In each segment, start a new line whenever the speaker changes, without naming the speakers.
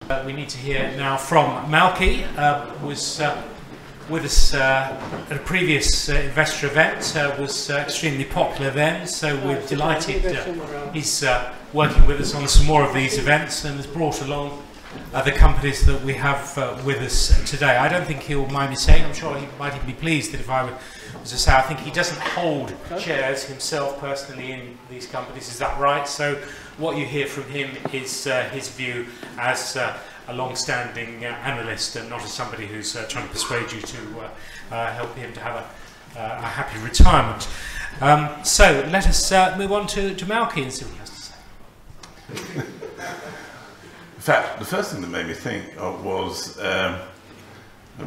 We need to hear now from Malcy, was with us at a previous investor event, was extremely popular then, so we're delighted he's working with us on some more of these events and has brought along the companies that we have with us today. I don't think he'll mind me saying, I'm sure he might even be pleased that if I was to say, I think he doesn't hold shares himself personally in these companies, is that right? So what you hear from him is his view as a long-standing analyst and not as somebody who's trying to persuade you to help him to have a happy retirement. So let us move on to Malcy and see what he has to say.
In fact, the first thing that made me think of was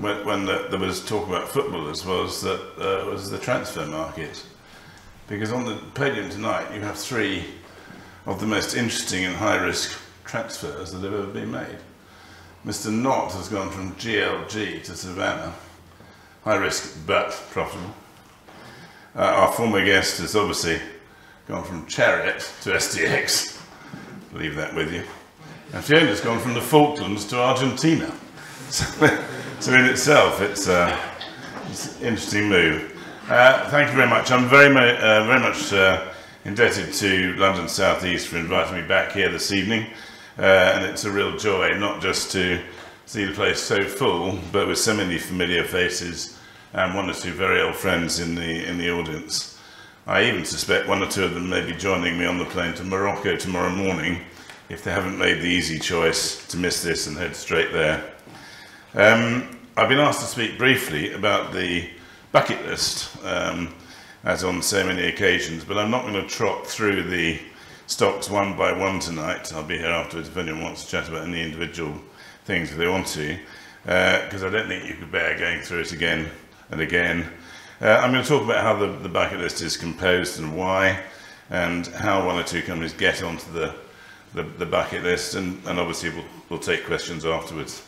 when there was talk about footballers was the transfer market, because on the podium tonight you have three of the most interesting and high-risk transfers that have ever been made. Mr. Knott has gone from GLG to Savannah, high risk but profitable. Our former guest has obviously gone from Chariot to SDX, leave that with you. And Fiona's gone from the Falklands to Argentina. So in itself, it's an interesting move. Thank you very much. I'm very much indebted to London South East for inviting me back here this evening. And it's a real joy, not just to see the place so full, but with so many familiar faces and one or two very old friends in the audience. I even suspect one or two of them may be joining me on the plane to Morocco tomorrow morning, if they haven't made the easy choice to miss this and head straight there. I've been asked to speak briefly about the bucket list, as on so many occasions, but I'm not going to trot through the stocks one by one tonight. I'll be here afterwards if anyone wants to chat about any individual things if they want to, because I don't think you could bear going through it again and again. I'm going to talk about how the bucket list is composed and why, and how one or two companies get onto the bucket list, and obviously we'll take questions afterwards.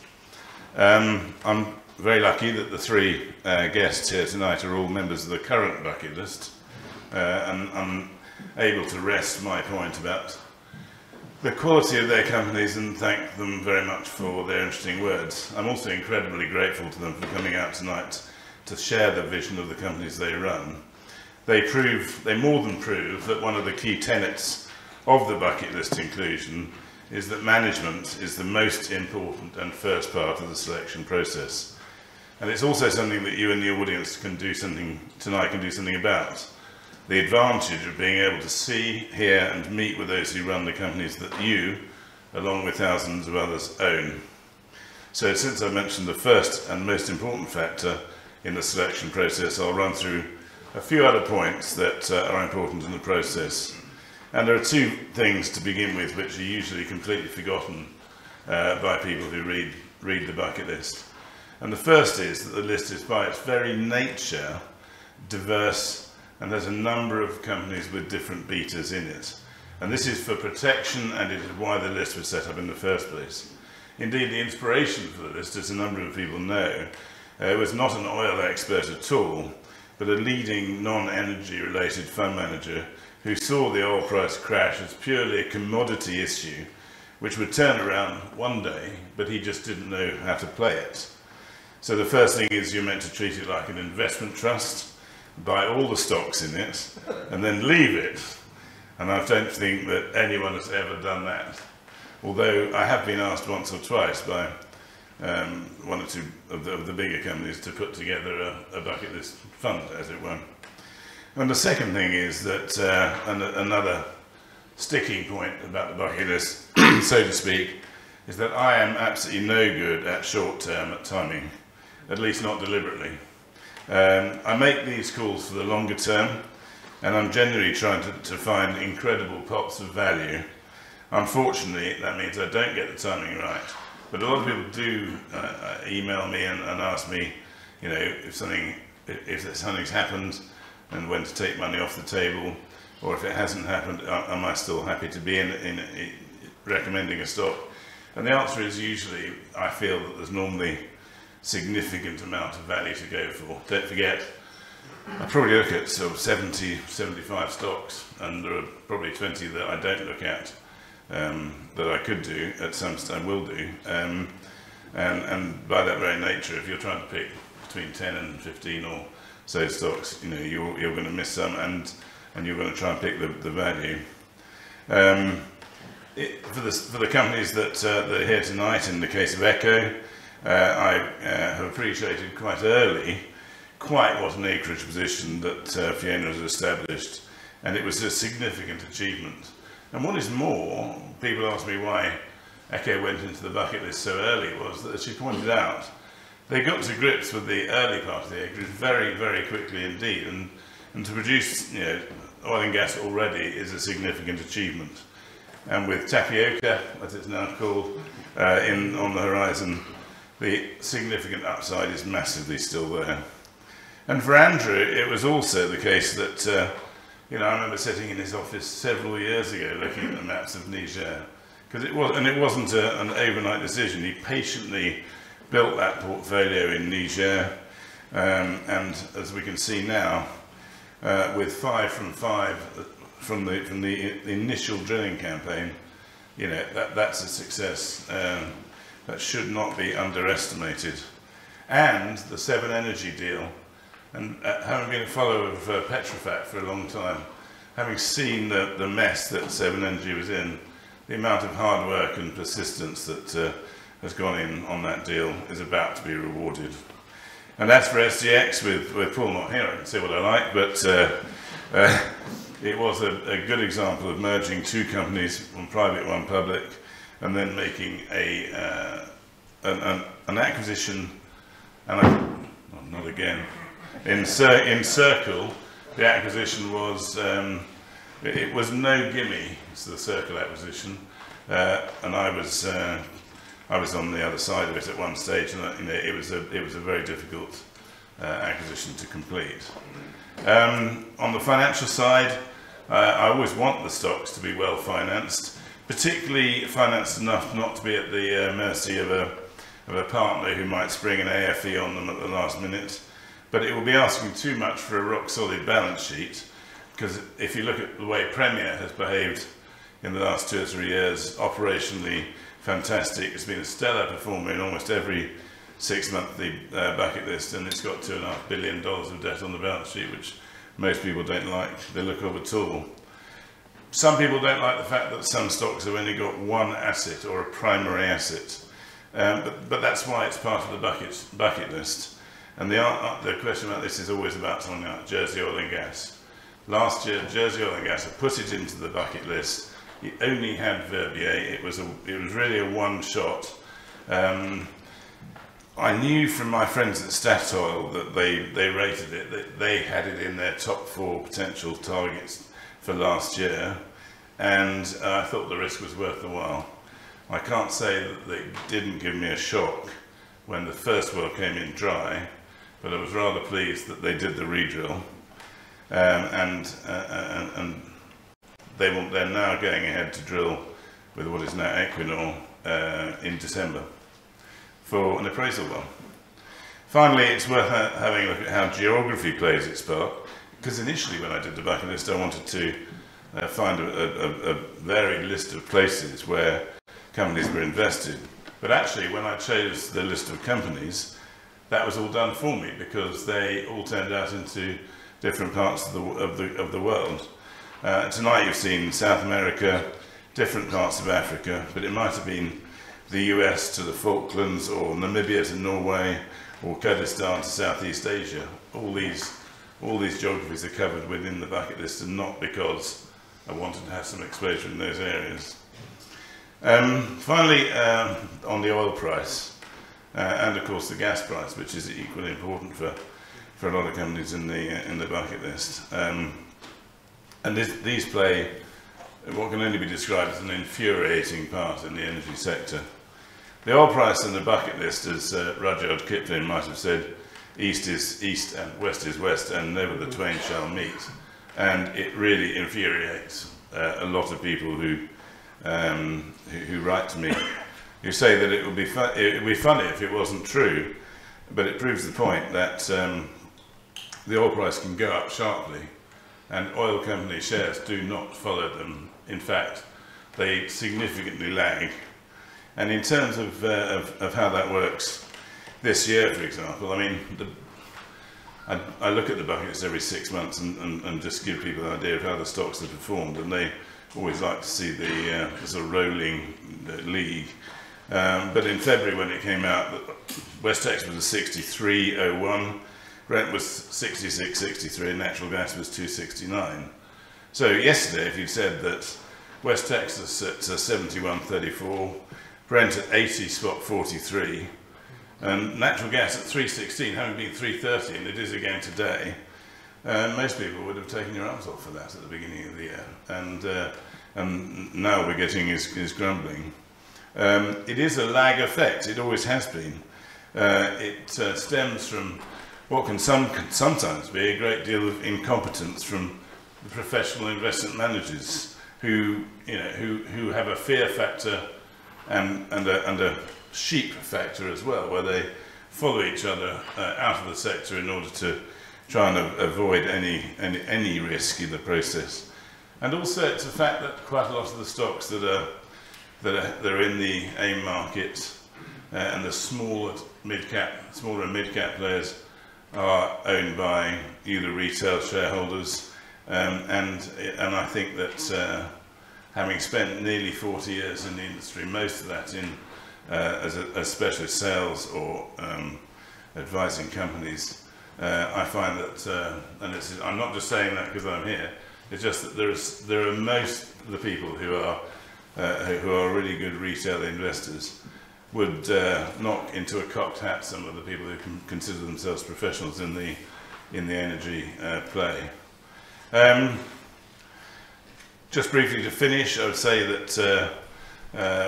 I'm very lucky that the three guests here tonight are all members of the current bucket list, and I'm able to rest my point about the quality of their companies and thank them very much for their interesting words. I'm also incredibly grateful to them for coming out tonight to share the vision of the companies they run. They more than prove that one of the key tenets of the bucket list inclusion is that management is the most important and first part of the selection process. And it's also something that you in the audience can do something about. The advantage of being able to see, hear and meet with those who run the companies that you, along with thousands of others, own. So since I mentioned the first and most important factor in the selection process, I'll run through a few other points that are important in the process. And there are two things to begin with which are usually completely forgotten by people who read the bucket list. And the first is that the list is by its very nature diverse, and there's a number of companies with different betas in it. And this is for protection, and it is why the list was set up in the first place. Indeed, the inspiration for the list, as a number of people know, was not an oil expert at all, but a leading non-energy related fund manager who saw the oil price crash as purely a commodity issue, which would turn around one day, but he just didn't know how to play it. So the first thing is you're meant to treat it like an investment trust, buy all the stocks in it, and then leave it. And I don't think that anyone has ever done that. Although I have been asked once or twice by one or two of the bigger companies to put together a bucket list fund, as it were. And the second thing is that another sticking point about the bucket list, so to speak, is that I am absolutely no good at short-term timing, at least not deliberately. I make these calls for the longer term, and I'm generally trying to find incredible pots of value. Unfortunately, that means I don't get the timing right. But a lot of people do email me and ask me, you know, if something's happened and when to take money off the table, or if it hasn't happened, am I still happy to be in recommending a stock? And the answer is usually I feel that there's normally significant amount of value to go for. Don't forget, I probably look at sort of 70, 75 stocks, and there are probably 20 that I don't look at. that I could do at some stage, will do, and by that very nature, if you're trying to pick between 10 and 15 or so stocks, you know, you're going to miss some, and you're going to try and pick the value. For the companies that are here tonight, in the case of Echo, I have appreciated quite early quite what an acreage position that Fiona has established, and it was a significant achievement. And what is more, people ask me why Echo went into the bucket list so early, was that, as she pointed out, they got to grips with the early part of the acreage very, very quickly indeed, and to produce, you know, oil and gas already is a significant achievement. And with tapioca, as it's now called, on the horizon, the significant upside is massively still there. And for Andrew, it was also the case that, you know, I remember sitting in his office several years ago looking at the maps of Niger, because it wasn't an overnight decision. He patiently built that portfolio in Niger, and as we can see now, with 5 from 5 from the initial drilling campaign, you know, that's a success that should not be underestimated. And the Savannah and Energy deal, and having been a follower of Petrofac for a long time, having seen the mess that Savannah and Energy was in, the amount of hard work and persistence that has gone in on that deal is about to be rewarded. And as for SDX, with Paul not here, I can say what I like, but it was a good example of merging two companies, one private, one public, and then making an acquisition, and not again. In Circle, the acquisition was, it was no gimme, it's the Circle acquisition, and I was on the other side of it at one stage, and you know, it was a very difficult acquisition to complete. On the financial side, I always want the stocks to be well financed, particularly financed enough not to be at the mercy of a partner who might spring an AFE on them at the last minute. But it will be asking too much for a rock-solid balance sheet, because if you look at the way Premier has behaved in the last 2 or 3 years, operationally fantastic. It's been a stellar performer in almost every 6-monthly bucket list, and it's got $2.5 billion of debt on the balance sheet, which most people don't like the look of at all. Some people don't like the fact that some stocks have only got one asset or a primary asset, but that's why it's part of the bucket list. And the question about this is always about something like Jersey Oil and Gas. Last year, Jersey Oil and Gas had put it into the bucket list. It only had Verbier. It was really a one-shot. I knew from my friends at Statoil that they rated it, that they had it in their top 4 potential targets for last year, and I thought the risk was worth the while. I can't say that they didn't give me a shock when the first well came in dry, but I was rather pleased that they did the re-drill, and they're now going ahead to drill with what is now Equinor in December for an appraisal well. Finally, it's worth having a look at how geography plays its part, because initially when I did the bucket list I wanted to find a varied list of places where companies were invested, but actually when I chose the list of companies, that was all done for me, because they all turned out into different parts of the world. Tonight you've seen South America, different parts of Africa, but it might have been the US to the Falklands, or Namibia to Norway, or Kurdistan to Southeast Asia. All these geographies are covered within the bucket list, and not because I wanted to have some exposure in those areas. Finally, on the oil price, and of course the gas price, which is equally important for a lot of companies in the bucket list. And these play what can only be described as an infuriating part in the energy sector. The oil price and the bucket list, as Rudyard Kipling might have said, east is east and west is west, and never the twain shall meet. And it really infuriates a lot of people who write to me, who say that it would be funny if it wasn't true, but it proves the point that the oil price can go up sharply, and oil company shares do not follow them. In fact, they significantly lag. And in terms of how that works this year, for example, I mean, I look at the buckets every 6 months and just give people an idea of how the stocks have performed, and they always like to see the sort of rolling league. But in February, when it came out, Westex was a 63.01, Brent was 66.63, and natural gas was 269. So yesterday, if you said that West Texas at 71.34, Brent at 80.43, and natural gas at 3.16, having been 3.30, and it is again today, most people would have taken your arms off for that at the beginning of the year, and now we're getting is grumbling. It is a lag effect. It always has been. It stems from what can sometimes be a great deal of incompetence from the professional investment managers who have a fear factor and a sheep factor as well, where they follow each other out of the sector in order to try and avoid any risk in the process. And also it's a fact that quite a lot of the stocks that are in the AIM market and the smaller and mid-cap players are owned by either retail shareholders, and I think that having spent nearly 40 years in the industry, most of that in as specialist sales or advising companies, I find that, and I'm not just saying that because I'm here, it's just that there are most of the people who are really good retail investors would knock into a cocked hat some of the people who can consider themselves professionals in the energy play. Just briefly to finish, I would say that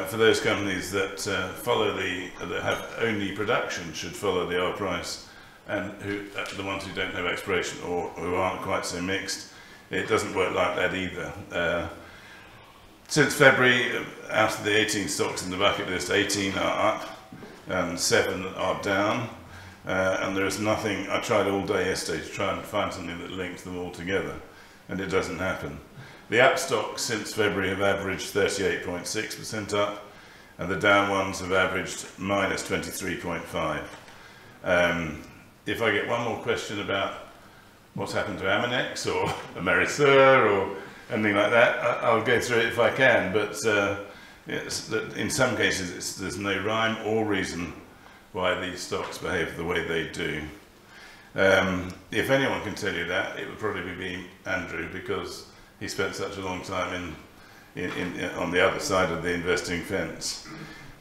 for those companies that that have only production should follow the oil price, and the ones who don't have exploration or who aren't quite so mixed, it doesn't work like that either. Since February, out of the 18 stocks in the bucket list, 18 are up and 7 are down, and there is nothing. I tried all day yesterday to try and find something that links them all together, and it doesn't happen. The up stocks since February have averaged 38.6% up, and the down ones have averaged minus 23.5%. If I get one more question about what's happened to Aminex or Amerisur or anything like that, I'll go through it if I can, but in some cases there's no rhyme or reason why these stocks behave the way they do. If anyone can tell you that, it would probably be Andrew, because he spent such a long time on the other side of the investing fence.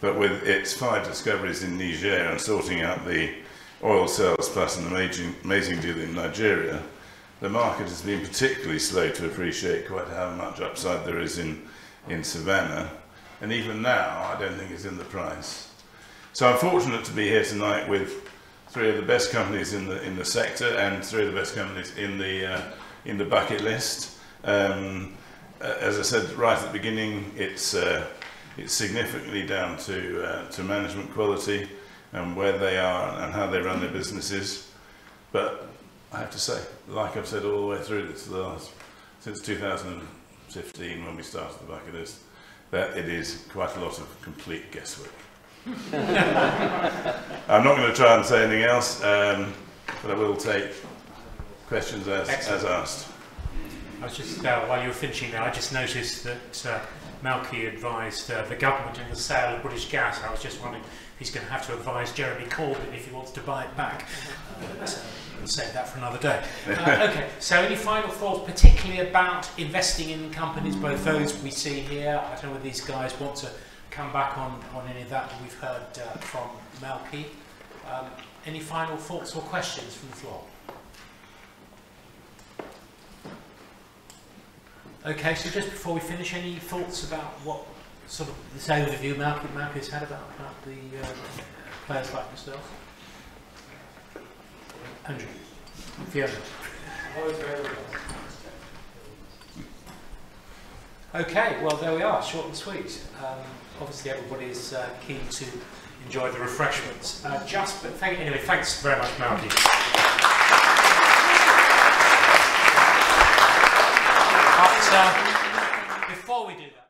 But with its 5 discoveries in Niger and sorting out the oil sales plus an amazing deal in Nigeria, the market has been particularly slow to appreciate quite how much upside there is in Savannah. And even now, I don't think it's in the price. So I'm fortunate to be here tonight with 3 of the best companies in the sector and 3 of the best companies in the bucket list. As I said right at the beginning, it's significantly down to management quality and where they are and how they run their businesses. But I have to say, like I've said all the way through this, since 2015 when we started the bucket list, that it is quite a lot of complete guesswork. I'm not going to try and say anything else, but I will take questions as asked.
I was just, while you were finishing there, I just noticed that Malcy advised the government in the sale of British gas. I was just wondering if he's going to have to advise Jeremy Corbyn if he wants to buy it back. We'll save that for another day. Okay, so any final thoughts, particularly about investing in companies, both those we see here? I don't know whether these guys want to come back on any of that we've heard from Malcy. Any final thoughts or questions from the floor? Okay, so just before we finish, any thoughts about what sort of this overview Malcy's had about the players like yourself? Andrew, Fiona. Okay, well there we are, short and sweet. Obviously everybody's keen to enjoy the refreshments. Anyway, thanks very much, Malcy. But before we do that,